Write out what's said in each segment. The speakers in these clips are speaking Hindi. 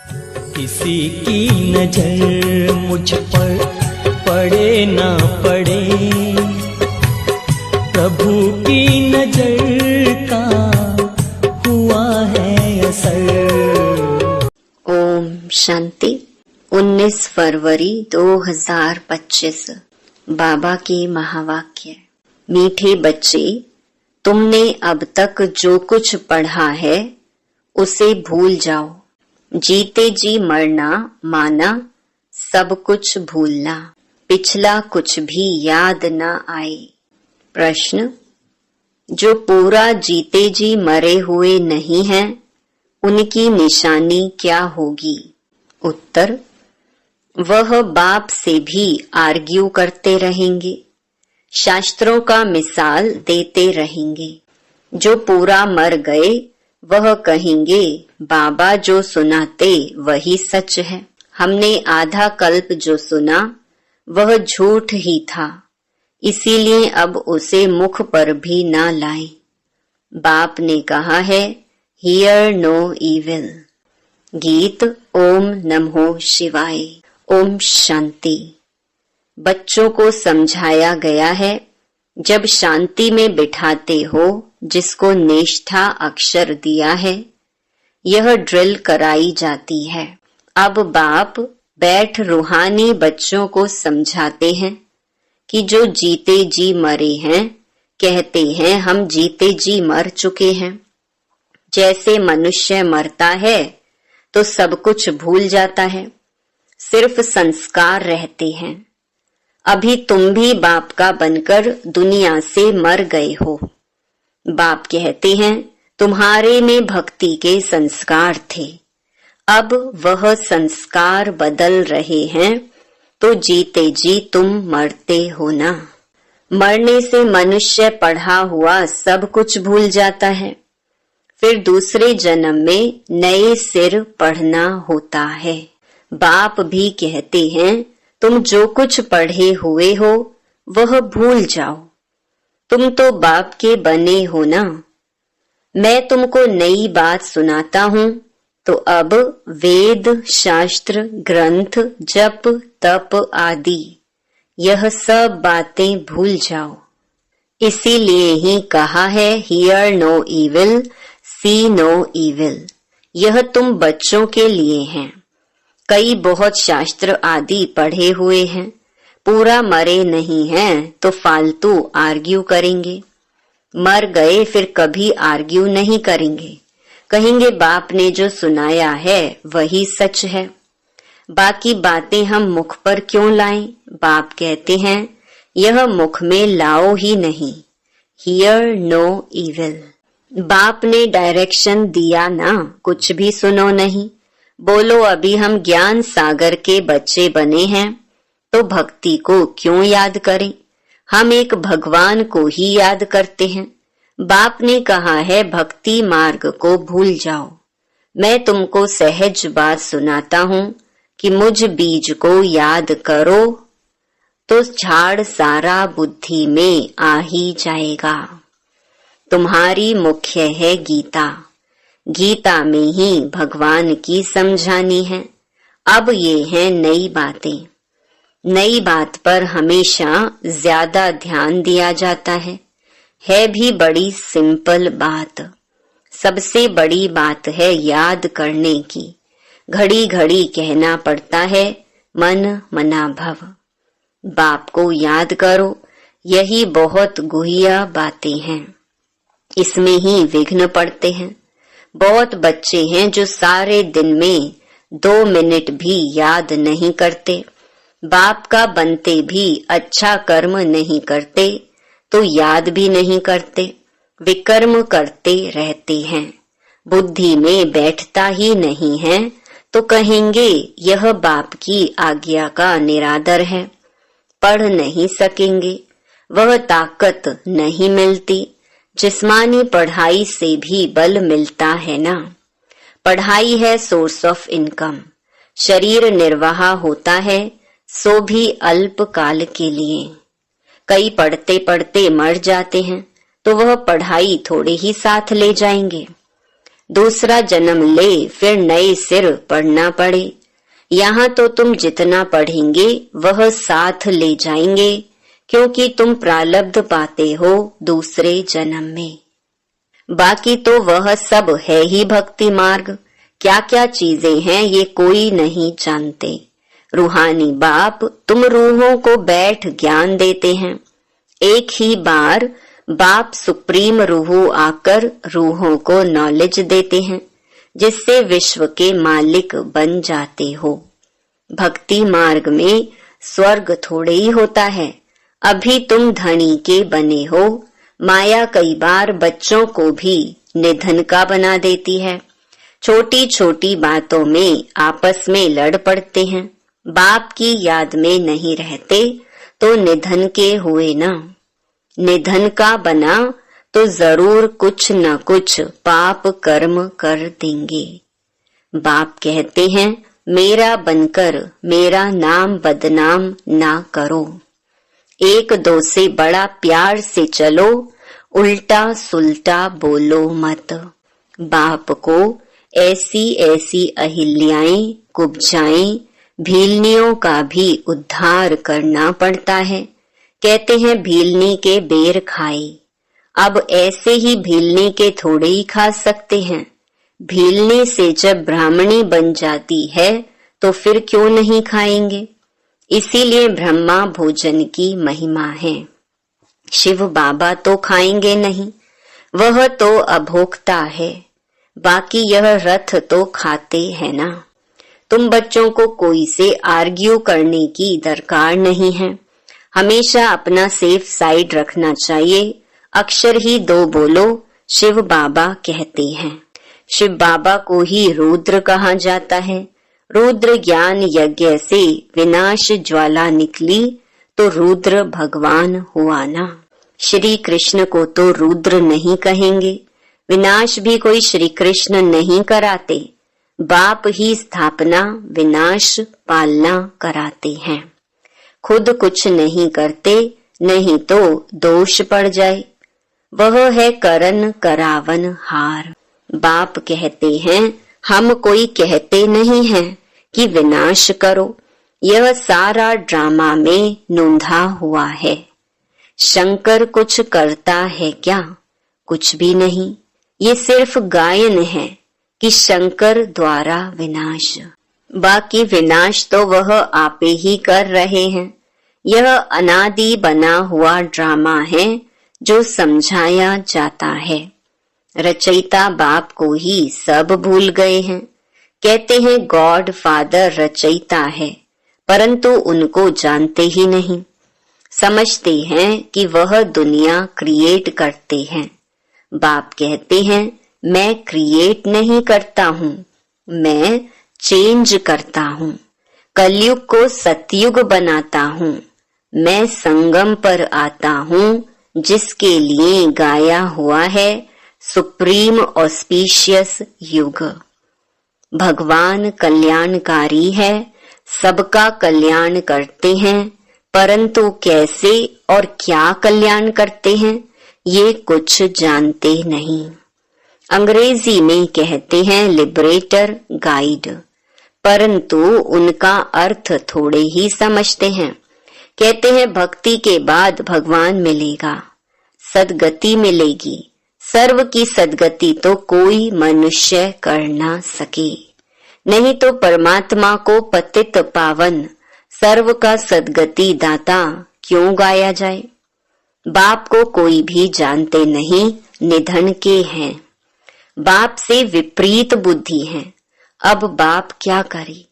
किसी की नजर मुझ पर पड़े ना पड़े, प्रभु की नजर का हुआ है असर। ओम शांति। 19 फरवरी 2025। बाबा के महावाक्य। मीठे बच्चे, तुमने अब तक जो कुछ पढ़ा है उसे भूल जाओ। जीते जी मरना माना, सब कुछ भूलना, पिछला कुछ भी याद न आए। प्रश्न, जो पूरा जीते जी मरे हुए नहीं हैं, उनकी निशानी क्या होगी? उत्तर, वह बाप से भी आर्ग्यू करते रहेंगे, शास्त्रों का मिसाल देते रहेंगे। जो पूरा मर गए वह कहेंगे, बाबा जो सुनाते वही सच है, हमने आधा कल्प जो सुना वह झूठ ही था, इसीलिए अब उसे मुख पर भी ना लाएं। बाप ने कहा है, हियर नो इविल। गीत ओम नमो शिवाय। ओम शांति। बच्चों को समझाया गया है, जब शांति में बिठाते हो जिसको निष्ठा अक्षर दिया है, यह ड्रिल कराई जाती है। अब बाप बैठ रूहानी बच्चों को समझाते हैं कि जो जीते जी मरे हैं, कहते हैं हम जीते जी मर चुके हैं। जैसे मनुष्य मरता है तो सब कुछ भूल जाता है, सिर्फ संस्कार रहते हैं। अभी तुम भी बाप का बनकर दुनिया से मर गए हो। बाप कहते हैं, तुम्हारे में भक्ति के संस्कार थे, अब वह संस्कार बदल रहे हैं, तो जीते जी तुम मरते हो ना। मरने से मनुष्य पढ़ा हुआ सब कुछ भूल जाता है, फिर दूसरे जन्म में नए सिर पढ़ना होता है। बाप भी कहते हैं, तुम जो कुछ पढ़े हुए हो वह भूल जाओ, तुम तो बाप के बने हो ना। मैं तुमको नई बात सुनाता हूँ, तो अब वेद, शास्त्र, ग्रंथ, जप, तप आदि यह सब बातें भूल जाओ। इसीलिए ही कहा है, hear no evil, see no evil. यह तुम बच्चों के लिए हैं। कई बहुत शास्त्र आदि पढ़े हुए हैं, पूरा मरे नहीं हैं तो फालतू आर्ग्यू करेंगे। मर गए फिर कभी आर्ग्यू नहीं करेंगे, कहेंगे बाप ने जो सुनाया है वही सच है, बाकी बातें हम मुख पर क्यों लाएं? बाप कहते हैं, यह मुख में लाओ ही नहीं। Hear no evil. बाप ने डायरेक्शन दिया ना, कुछ भी सुनो नहीं। बोलो अभी हम ज्ञान सागर के बच्चे बने हैं, तो भक्ति को क्यों याद करें? हम एक भगवान को ही याद करते हैं। बाप ने कहा है, भक्ति मार्ग को भूल जाओ। मैं तुमको सहज बात सुनाता हूँ कि मुझ बीज को याद करो, तो झाड़ सारा बुद्धि में आ ही जाएगा। तुम्हारी मुख्य है गीता, गीता में ही भगवान की समझानी है। अब ये है नई बातें। नई बात पर हमेशा ज्यादा ध्यान दिया जाता है भी बड़ी सिंपल बात। सबसे बड़ी बात है याद करने की। घड़ी घड़ी कहना पड़ता है, मन मना भव। बाप को याद करो, यही बहुत गुहिया बातें हैं, इसमें ही विघ्न पड़ते हैं। बहुत बच्चे हैं जो सारे दिन में 2 मिनट भी याद नहीं करते। बाप का बनते भी अच्छा कर्म नहीं करते तो याद भी नहीं करते, विकर्म करते रहते हैं। बुद्धि में बैठता ही नहीं है तो कहेंगे यह बाप की आज्ञा का निरादर है। पढ़ नहीं सकेंगे, वह ताकत नहीं मिलती। जिस्मानी पढ़ाई से भी बल मिलता है ना। पढ़ाई है सोर्स ऑफ इनकम, शरीर निर्वाह होता है, सो भी अल्प काल के लिए। कई पढ़ते पढ़ते मर जाते हैं तो वह पढ़ाई थोड़े ही साथ ले जाएंगे। दूसरा जन्म ले फिर नए सिर पढ़ना पड़े। यहाँ तो तुम जितना पढ़ेंगे वह साथ ले जाएंगे, क्योंकि तुम प्रारब्ध पाते हो दूसरे जन्म में। बाकी तो वह सब है ही भक्ति मार्ग। क्या क्या चीजें हैं ये कोई नहीं जानते। रूहानी बाप तुम रूहों को बैठ ज्ञान देते हैं। एक ही बार बाप सुप्रीम रूह आकर रूहों को नॉलेज देते हैं, जिससे विश्व के मालिक बन जाते हो। भक्ति मार्ग में स्वर्ग थोड़े ही होता है। अभी तुम धनी के बने हो। माया कई बार बच्चों को भी निधन का बना देती है। छोटी छोटी बातों में आपस में लड़ पड़ते हैं। बाप की याद में नहीं रहते तो निधन के हुए ना। निधन का बना तो जरूर कुछ न कुछ पाप कर्म कर देंगे। बाप कहते हैं मेरा बनकर मेरा नाम बदनाम ना करो। एक दो से बड़ा प्यार से चलो, उल्टा सुल्टा बोलो मत। बाप को ऐसी ऐसी अहिल्याएं, कुब्जाएं, भीलनियों का भी उद्धार करना पड़ता है। कहते हैं भीलनी के बेर खाए। अब ऐसे ही भीलनी के थोड़े ही खा सकते हैं। भीलने से जब ब्राह्मणी बन जाती है तो फिर क्यों नहीं खाएंगे। इसीलिए ब्रह्मा भोजन की महिमा है। शिव बाबा तो खाएंगे नहीं, वह तो अभोक्ता है। बाकी यह रथ तो खाते हैं ना। तुम बच्चों को कोई से आर्ग्यू करने की दरकार नहीं है। हमेशा अपना सेफ साइड रखना चाहिए। अक्षर ही दो बोलो, शिव बाबा कहते हैं। शिव बाबा को ही रुद्र कहा जाता है। रुद्र ज्ञान यज्ञ से विनाश ज्वाला निकली तो रुद्र भगवान हुआ ना। श्री कृष्ण को तो रुद्र नहीं कहेंगे। विनाश भी कोई श्री कृष्ण नहीं कराते। बाप ही स्थापना विनाश पालना कराते हैं। खुद कुछ नहीं करते, नहीं तो दोष पड़ जाए। वह है करन करावन हार। बाप कहते हैं हम कोई कहते नहीं हैं कि विनाश करो। यह सारा ड्रामा में नोंधा हुआ है। शंकर कुछ करता है क्या? कुछ भी नहीं। ये सिर्फ गायन है कि शंकर द्वारा विनाश। बाकी विनाश तो वह आपे ही कर रहे हैं। यह अनादि बना हुआ ड्रामा है जो समझाया जाता है। रचयिता बाप को ही सब भूल गए हैं। कहते हैं गॉड फादर रचयिता है, परंतु उनको जानते ही नहीं। समझते हैं कि वह दुनिया क्रिएट करते हैं। बाप कहते हैं मैं क्रिएट नहीं करता हूँ, मैं चेंज करता हूँ। कलयुग को सतयुग बनाता हूँ। मैं संगम पर आता हूँ, जिसके लिए गाया हुआ है सुप्रीम ऑस्पिशियस युग। भगवान कल्याणकारी है, सबका कल्याण करते हैं, परंतु कैसे और क्या कल्याण करते हैं ये कुछ जानते नहीं। अंग्रेजी में कहते हैं लिबरेटर गाइड, परंतु उनका अर्थ थोड़े ही समझते हैं। कहते हैं भक्ति के बाद भगवान मिलेगा, सदगति मिलेगी। सर्व की सदगति तो कोई मनुष्य कर ना सके, नहीं तो परमात्मा को पतित पावन सर्व का सदगति दाता क्यों गाया जाए। बाप को कोई भी जानते नहीं, निधन के हैं। बाप से विपरीत बुद्धि है। अब बाप क्या करे।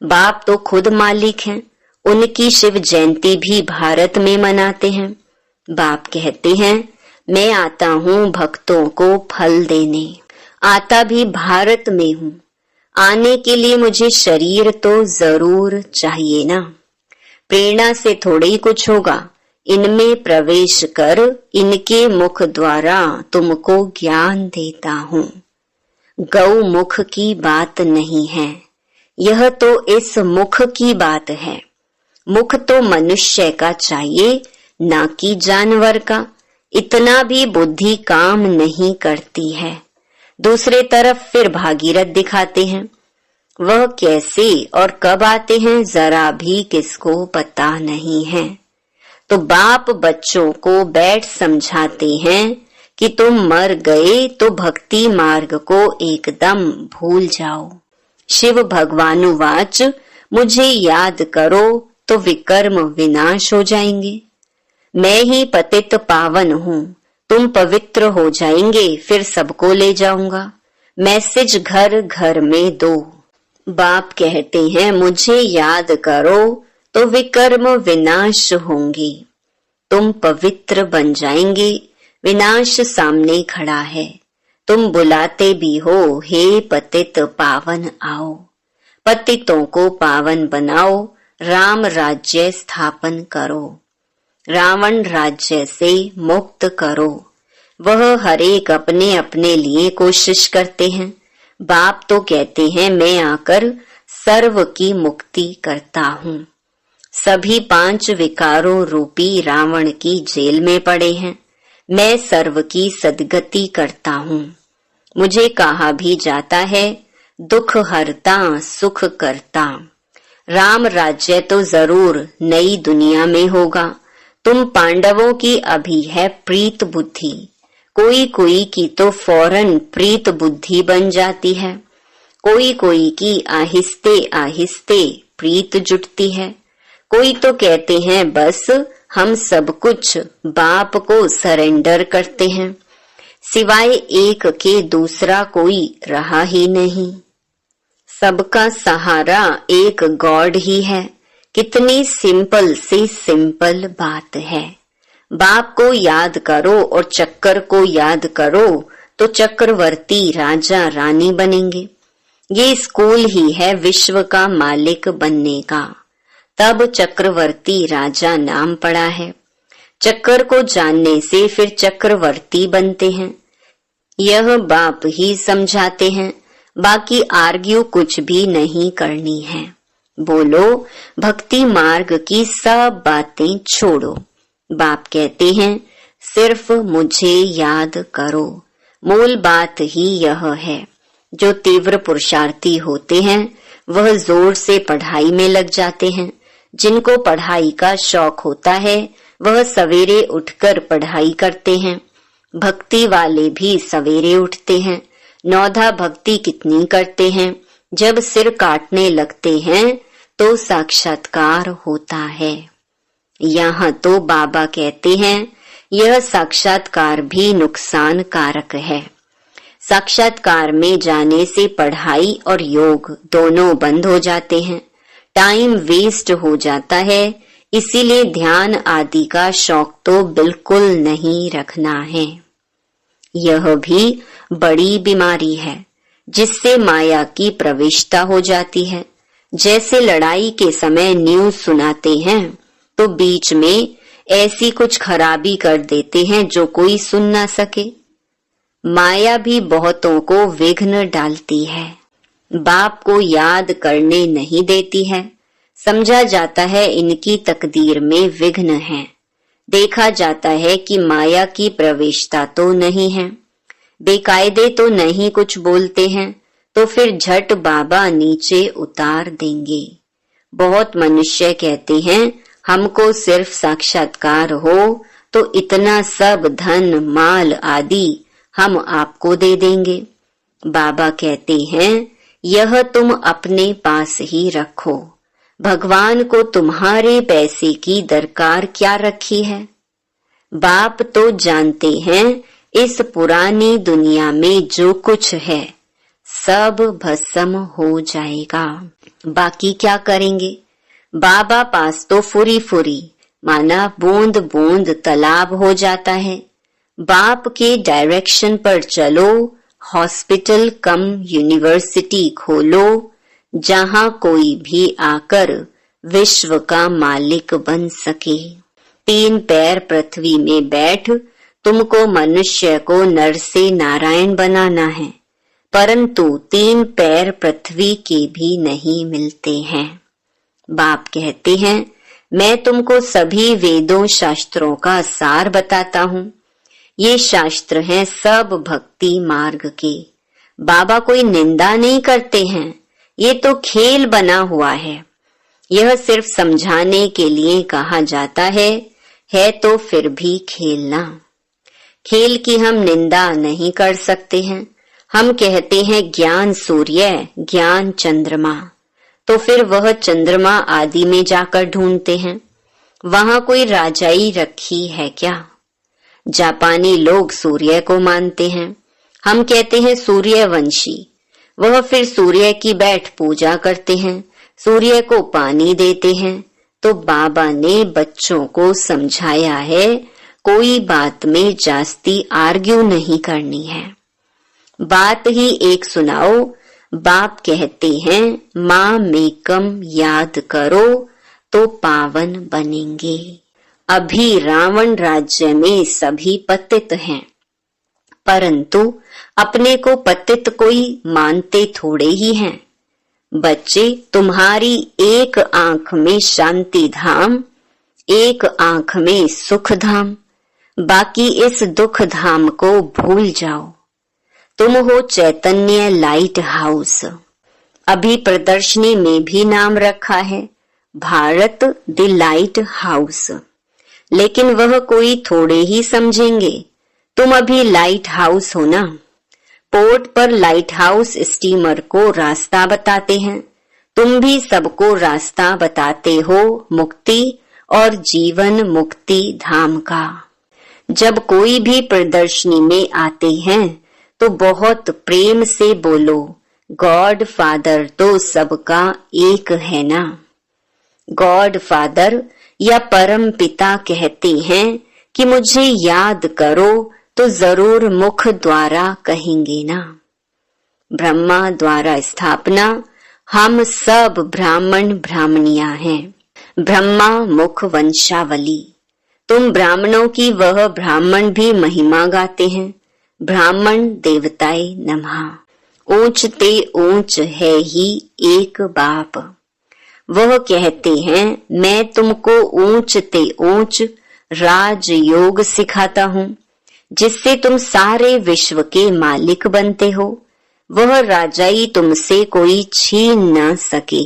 बाप तो खुद मालिक हैं। उनकी शिव जयंती भी भारत में मनाते हैं। बाप कहते हैं मैं आता हूँ भक्तों को फल देने। आता भी भारत में हूँ। आने के लिए मुझे शरीर तो जरूर चाहिए ना। प्रेरणा से थोड़े ही कुछ होगा। इनमें प्रवेश कर इनके मुख द्वारा तुमको ज्ञान देता हूँ। गौ मुख की बात नहीं है, यह तो इस मुख की बात है। मुख तो मनुष्य का चाहिए, ना कि जानवर का। इतना भी बुद्धि काम नहीं करती है। दूसरे तरफ फिर भागीरथ दिखाते हैं। वह कैसे और कब आते हैं जरा भी किसको पता नहीं है। तो बाप बच्चों को बैठ समझाते हैं कि तुम मर गए तो भक्ति मार्ग को एकदम भूल जाओ। शिव भगवानुवाच मुझे याद करो तो विकर्म विनाश हो जाएंगे। मैं ही पतित पावन हूँ, तुम पवित्र हो जाएंगे, फिर सबको ले जाऊंगा। मैसेज घर घर में दो। बाप कहते हैं मुझे याद करो तो विकर्म विनाश होंगे, तुम पवित्र बन जाएंगे। विनाश सामने खड़ा है, तुम बुलाते भी हो हे पतित पावन आओ। पतितों को पावन बनाओ, राम राज्य स्थापन करो, रावण राज्य से मुक्त करो। वह हर एक अपने अपने लिए कोशिश करते हैं। बाप तो कहते हैं मैं आकर सर्व की मुक्ति करता हूँ। सभी 5 विकारों रूपी रावण की जेल में पड़े हैं, मैं सर्व की सद्गति करता हूँ। मुझे कहा भी जाता है दुख हरता सुख करता। राम राज्य तो जरूर नई दुनिया में होगा। तुम पांडवों की अभी है प्रीत बुद्धि, कोई कोई की तो फौरन प्रीत बुद्धि बन जाती है, कोई कोई की आहिस्ते आहिस्ते प्रीत जुटती है। कोई तो कहते हैं बस हम सब कुछ बाप को सरेंडर करते हैं, सिवाय एक के दूसरा कोई रहा ही नहीं। सबका सहारा एक गॉड ही है। कितनी सिंपल से सिंपल बात है। बाप को याद करो और चक्कर को याद करो तो चक्रवर्ती राजा रानी बनेंगे। ये स्कूल ही है विश्व का मालिक बनने का, तब चक्रवर्ती राजा नाम पड़ा है। चक्कर को जानने से फिर चक्रवर्ती बनते हैं। यह बाप ही समझाते हैं, बाकी आर्ग्यू कुछ भी नहीं करनी है। बोलो भक्ति मार्ग की सब बातें छोड़ो। बाप कहते हैं सिर्फ मुझे याद करो। मूल बात ही यह है। जो तीव्र पुरुषार्थी होते हैं वह जोर से पढ़ाई में लग जाते हैं। जिनको पढ़ाई का शौक होता है वह सवेरे उठकर पढ़ाई करते हैं। भक्ति वाले भी सवेरे उठते हैं। नौधा भक्ति कितनी करते हैं, जब सिर काटने लगते हैं तो साक्षात्कार होता है। यहाँ तो बाबा कहते हैं यह साक्षात्कार भी नुकसान कारक है। साक्षात्कार में जाने से पढ़ाई और योग दोनों बंद हो जाते हैं, टाइम वेस्ट हो जाता है। इसीलिए ध्यान आदि का शौक तो बिल्कुल नहीं रखना है। यह भी बड़ी बीमारी है जिससे माया की प्रविष्टता हो जाती है। जैसे लड़ाई के समय न्यूज सुनाते हैं तो बीच में ऐसी कुछ खराबी कर देते हैं जो कोई सुन ना सके। माया भी बहुतों को विघ्न डालती है, बाप को याद करने नहीं देती है। समझा जाता है इनकी तकदीर में विघ्न है। देखा जाता है कि माया की प्रवेशता तो नहीं है। बेकायदे तो नहीं कुछ बोलते हैं तो फिर झट बाबा नीचे उतार देंगे। बहुत मनुष्य कहते हैं हमको सिर्फ साक्षात्कार हो तो इतना सब धन माल आदि हम आपको दे देंगे। बाबा कहते हैं यह तुम अपने पास ही रखो। भगवान को तुम्हारे पैसे की दरकार क्या रखी है। बाप तो जानते हैं इस पुरानी दुनिया में जो कुछ है सब भस्म हो जाएगा। बाकी क्या करेंगे। बाबा पास तो फुरी फुरी माना बूंद बूंद तालाब हो जाता है। बाप के डायरेक्शन पर चलो, हॉस्पिटल कम यूनिवर्सिटी खोलो, जहां कोई भी आकर विश्व का मालिक बन सके। 3 पैर पृथ्वी में बैठ तुमको मनुष्य को नर से नारायण बनाना है, परंतु 3 पैर पृथ्वी के भी नहीं मिलते हैं। बाप कहते हैं मैं तुमको सभी वेदों शास्त्रों का सार बताता हूँ। ये शास्त्र हैं सब भक्ति मार्ग के। बाबा कोई निंदा नहीं करते हैं, ये तो खेल बना हुआ है। यह सिर्फ समझाने के लिए कहा जाता है तो फिर भी खेलना। खेल की हम निंदा नहीं कर सकते हैं। हम कहते हैं ज्ञान सूर्य, ज्ञान चंद्रमा, तो फिर वह चंद्रमा आदि में जाकर ढूंढते हैं। वहां कोई राजाई रखी है क्या? जापानी लोग सूर्य को मानते हैं, हम कहते हैं सूर्यवंशी। वह फिर सूर्य की बैठ पूजा करते हैं, सूर्य को पानी देते हैं। तो बाबा ने बच्चों को समझाया है, कोई बात में जास्ती आर्ग्यू नहीं करनी है। बात ही एक सुनाओ। बाप कहते हैं माँ मेकम याद करो तो पावन बनेंगे। अभी रावण राज्य में सभी पतित हैं, परंतु अपने को पतित कोई मानते थोड़े ही हैं। बच्चे, तुम्हारी एक आंख में शांति धाम, एक आंख में सुख धाम, बाकी इस दुख धाम को भूल जाओ। तुम हो चैतन्य लाइट हाउस। अभी प्रदर्शनी में भी नाम रखा है भारत द लाइट हाउस, लेकिन वह कोई थोड़े ही समझेंगे। तुम अभी लाइट हाउस हो ना। पोर्ट पर लाइट हाउस स्टीमर को रास्ता बताते हैं, तुम भी सबको रास्ता बताते हो मुक्ति और जीवन मुक्ति धाम का। जब कोई भी प्रदर्शनी में आते हैं तो बहुत प्रेम से बोलो, गॉड फादर तो सबका एक है ना। गॉड फादर या परम पिता कहते हैं कि मुझे याद करो तो जरूर मुख द्वारा कहेंगे ना। ब्रह्मा द्वारा स्थापना, हम सब ब्राह्मण ब्राह्मणियां हैं। ब्रह्मा मुख वंशावली, तुम ब्राह्मणों की वह ब्राह्मण भी महिमा गाते हैं। ब्राह्मण देवताए नमः। ऊंच ते ऊंच है ही एक बाप। वह कहते हैं मैं तुमको ऊंच ते ऊंच राजयोग सिखाता हूँ, जिससे तुम सारे विश्व के मालिक बनते हो। वह राजाई तुमसे कोई छीन न सके।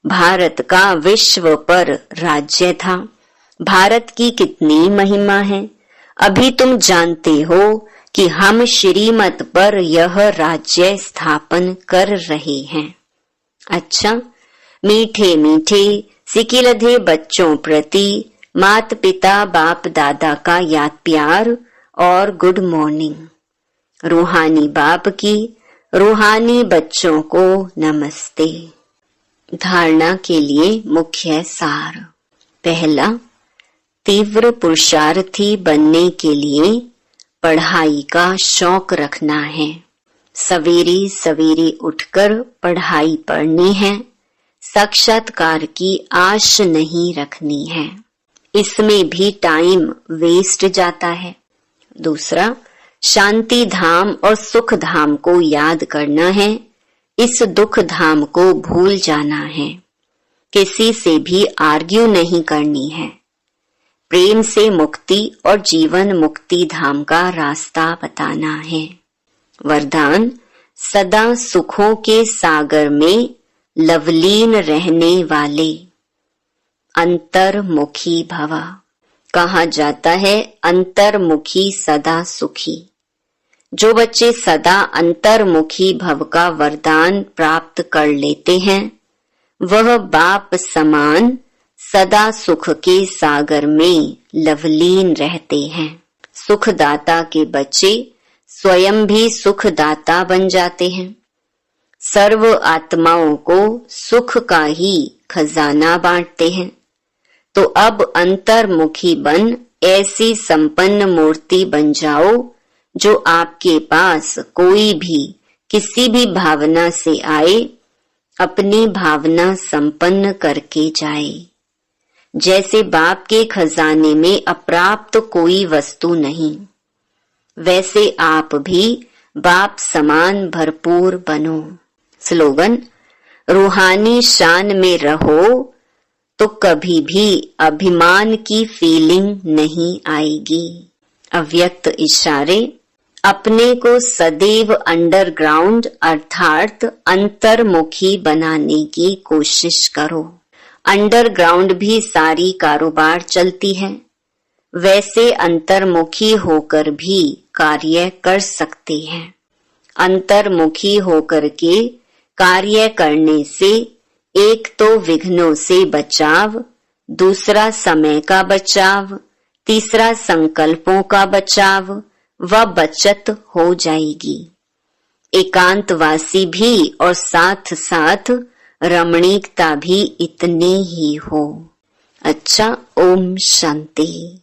भारत का विश्व पर राज्य था। भारत की कितनी महिमा है, अभी तुम जानते हो कि हम श्रीमत पर यह राज्य स्थापन कर रहे हैं। अच्छा, मीठे मीठे सिकिलधे बच्चों प्रति माता पिता बाप दादा का याद प्यार और गुड मॉर्निंग। रूहानी बाप की रूहानी बच्चों को नमस्ते। धारणा के लिए मुख्य सार। पहला, तीव्र पुरुषार्थी बनने के लिए पढ़ाई का शौक रखना है। सवेरे सवेरे उठकर पढ़ाई पढ़नी है। साक्षात्कार की आश नहीं रखनी है, इसमें भी टाइम वेस्ट जाता है। दूसरा, शांति धाम और सुख धाम को याद करना है। इस दुख धाम को भूल जाना है। किसी से भी आर्ग्यू नहीं करनी है। प्रेम से मुक्ति और जीवन मुक्ति धाम का रास्ता बताना है। वरदान, सदा सुखों के सागर में लवलीन रहने वाले अंतर्मुखी भवा। कहा जाता है अंतर्मुखी सदा सुखी। जो बच्चे सदा अंतर्मुखी भव का वरदान प्राप्त कर लेते हैं, वह बाप समान सदा सुख के सागर में लवलीन रहते हैं। सुखदाता के बच्चे स्वयं भी सुखदाता बन जाते हैं। सर्व आत्माओं को सुख का ही खजाना बांटते हैं। तो अब अंतर्मुखी बन ऐसी संपन्न मूर्ति बन जाओ जो आपके पास कोई भी किसी भी भावना से आए, अपनी भावना संपन्न करके जाए। जैसे बाप के खजाने में अप्राप्त कोई वस्तु नहीं, वैसे आप भी बाप समान भरपूर बनो। स्लोगन, रूहानी शान में रहो तो कभी भी अभिमान की फीलिंग नहीं आएगी। अव्यक्त इशारे, अपने को सदैव अंडरग्राउंड अर्थात अंतर्मुखी बनाने की कोशिश करो। अंडरग्राउंड भी सारी कारोबार चलती है, वैसे अंतर्मुखी होकर भी कार्य कर सकते हैं। अंतर्मुखी होकर के कार्य करने से एक तो विघ्नों से बचाव, दूसरा समय का बचाव, तीसरा संकल्पों का बचाव व बचत हो जाएगी। एकांतवासी भी और साथ साथ रमणीकता भी इतनी ही हो। अच्छा, ओम शांति।